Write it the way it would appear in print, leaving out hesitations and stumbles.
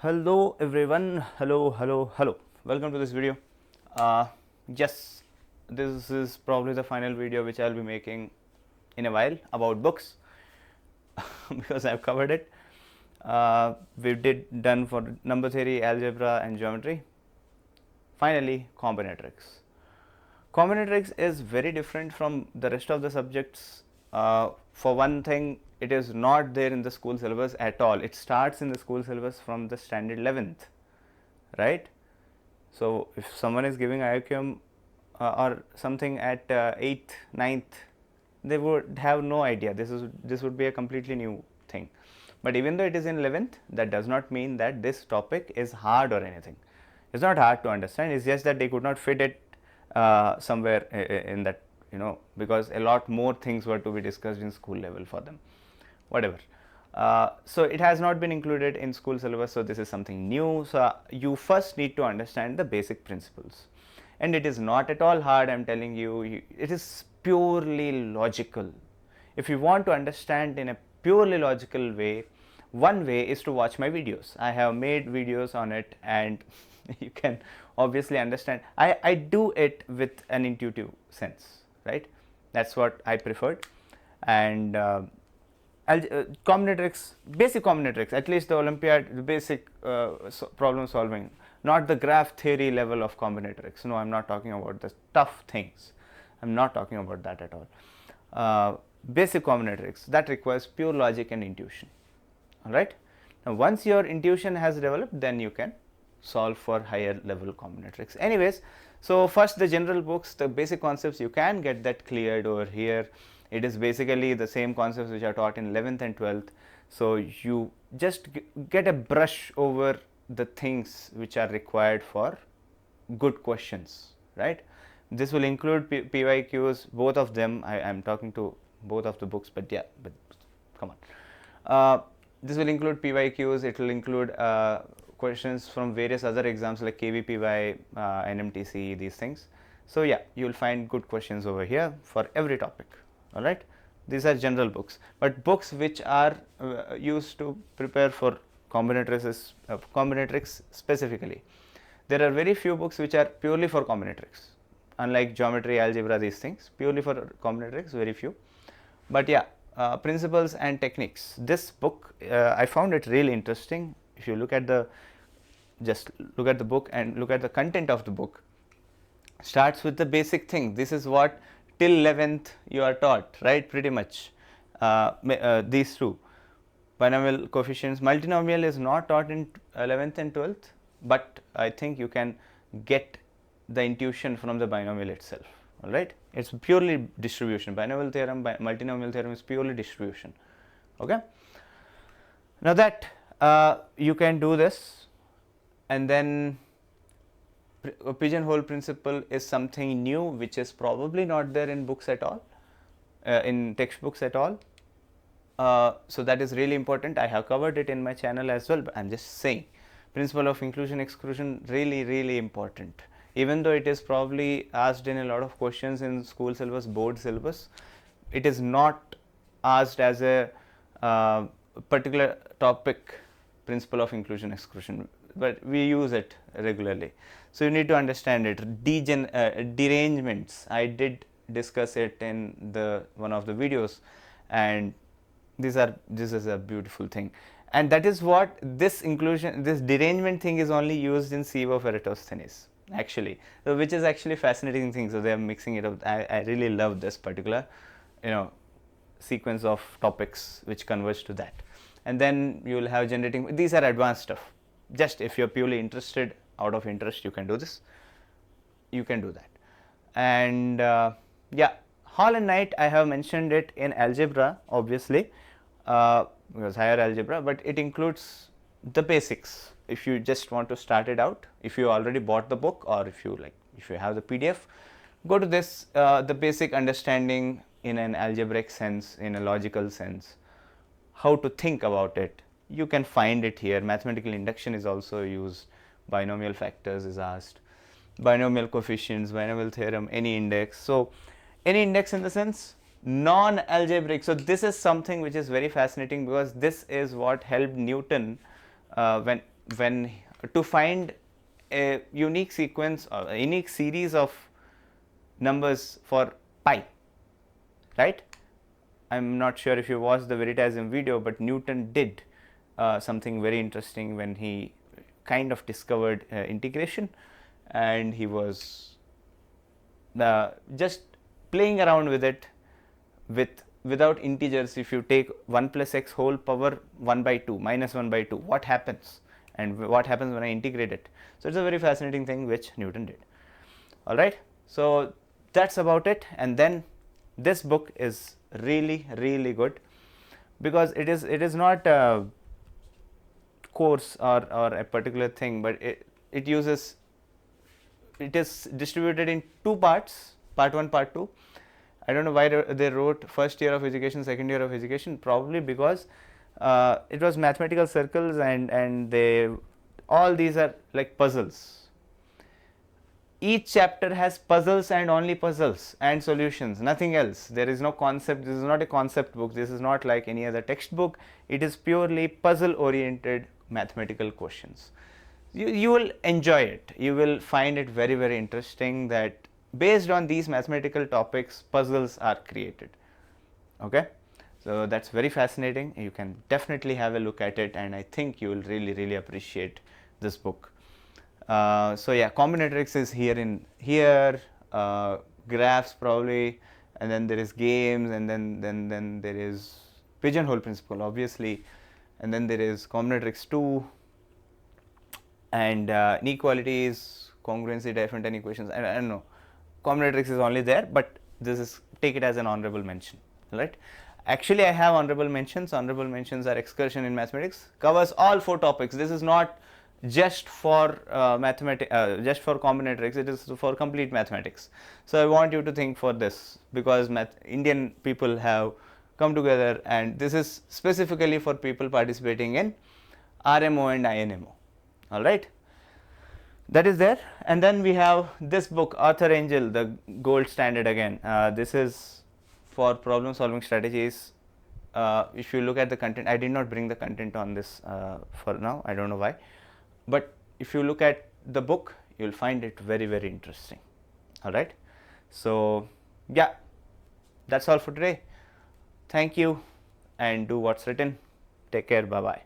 Hello everyone, hello. Welcome to this video. Yes, this is probably the final video which I'll be making in a while about books because I've covered it. We done for number theory, algebra and geometry. Finally, combinatorics. Combinatorics is very different from the rest of the subjects. For one thing, it is not there in the school syllabus at all. It starts in the school syllabus from the standard 11th, right? So if someone is giving IOQM or something at 8th, 9th, they would have no idea. This would be a completely new thing. But even though it is in 11th, that does not mean that this topic is hard or anything. It's not hard to understand. It's just that they could not fit it somewhere in that, because a lot more things were to be discussed in school level for them. Whatever. So it has not been included in school syllabus, so this is something new. So you first need to understand the basic principles, and it is not at all hard. I'm telling you, it is purely logical. If you want to understand in a purely logical way, one way is to watch my videos. I have made videos on it, and you can obviously understand. I do it with an intuitive sense, right? That's what I preferred. And combinatorics, basic combinatorics, at least the Olympiad, the basic problem solving, not the graph theory level of combinatorics. No, I'm not talking about the tough things. I'm not talking about that at all. Basic combinatorics, that requires pure logic and intuition. All right. Now, once your intuition has developed, then you can solve for higher level combinatorics. Anyways, so first the general books, the basic concepts, you can get that cleared over here. It is basically the same concepts which are taught in 11th and 12th. So you just get a brush over the things which are required for good questions, right? This will include PYQs, both of them. I am talking to both of the books, but yeah, but come on. This will include PYQs. It will include questions from various other exams like KVPY, NMTC, these things. So yeah, you will find good questions over here for every topic. All right, these are general books, but books which are used to prepare for combinatorics specifically. There are very few books which are purely for combinatorics, unlike geometry, algebra, these things, purely for combinatorics, very few. But yeah, principles and techniques. This book, I found it really interesting. If you look at just look at the book and look at the content of the book, starts with the basic thing. This is what till 11th you are taught, right? Pretty much these two, binomial coefficients. Multinomial is not taught in 11th and 12th, but I think you can get the intuition from the binomial itself. All right, it's purely distribution. Binomial theorem, multinomial theorem is purely distribution. Okay, now that you can do this, and then pigeonhole principle is something new which is probably not there in books at all, in textbooks at all. So that is really important. I have covered it in my channel as well, but I'm just saying, principle of inclusion exclusion, really important. Even though it is probably asked in a lot of questions in school syllabus, board syllabus, it is not asked as a particular topic, principle of inclusion exclusion, but we use it regularly. So you need to understand it. Derangements, I did discuss it in one of the videos, and this is a beautiful thing, and that is what this derangement thing is only used in sieve of Eratosthenes actually, so which is actually fascinating thing. So they are mixing it up. I really love this particular sequence of topics which converge to that, and then you will have generating. These are advanced stuff. Just if you're purely interested, out of interest, you can do this, you can do that. And yeah, Hall and Knight, I have mentioned it in algebra obviously, because higher algebra, but it includes the basics. If you just want to start it out, if you already bought the book, or if you have the PDF, go to this, the basic understanding in an algebraic sense, in a logical sense, how to think about it. You can find it here. Mathematical induction is also used. Binomial factors is asked. Binomial coefficients, binomial theorem, any index. So any index in the sense non-algebraic. So this is something which is very fascinating, because this is what helped Newton when when to find a unique sequence or a unique series of numbers for pi, right? I'm not sure if you watched the Veritasm video, but Newton did something very interesting when he kind of discovered integration, and he was just playing around with it without integers. If you take 1 plus x whole power 1 by 2 minus 1 by 2, what happens, and what happens when I integrate it? So it's a very fascinating thing which Newton did. All right, so that's about it. And then this book is really good, because it is not a course or a particular thing, but it is distributed in 2 parts, part 1, part 2. I don't know why they wrote first year of education, second year of education, probably because it was mathematical circles, and they, all these are like puzzles. Each chapter has puzzles and only puzzles and solutions, nothing else. There is no concept. This is not a concept book. This is not like any other textbook. It is purely puzzle oriented mathematical questions. You will enjoy it. You will find it very interesting that based on these mathematical topics, puzzles are created. Okay, so that's very fascinating. You can definitely have a look at it, and I think you will really appreciate this book. So yeah, combinatorics is here, graphs probably, and then there is games, and then there is pigeonhole principle obviously, and then there is combinatorics 2, and inequalities, congruency, different equations. I don't know, combinatorics is only there, but this is, take it as an honorable mention, right? Actually, I have honorable mentions. Honorable mentions are excursion in mathematics, covers all 4 topics. This is not just for just for combinatorics, it is for complete mathematics. So I want you to think for this, because Indian people have come together, and this is specifically for people participating in RMO and INMO. All right, that is there. And then we have this book, Author Angel, the gold standard again. This is for problem solving strategies. If you look at the content, I did not bring the content on this for now, I don't know why. But if you look at the book, you will find it very interesting. All right, so yeah, that's all for today. Thank you, and do what's written. Take care. Bye bye.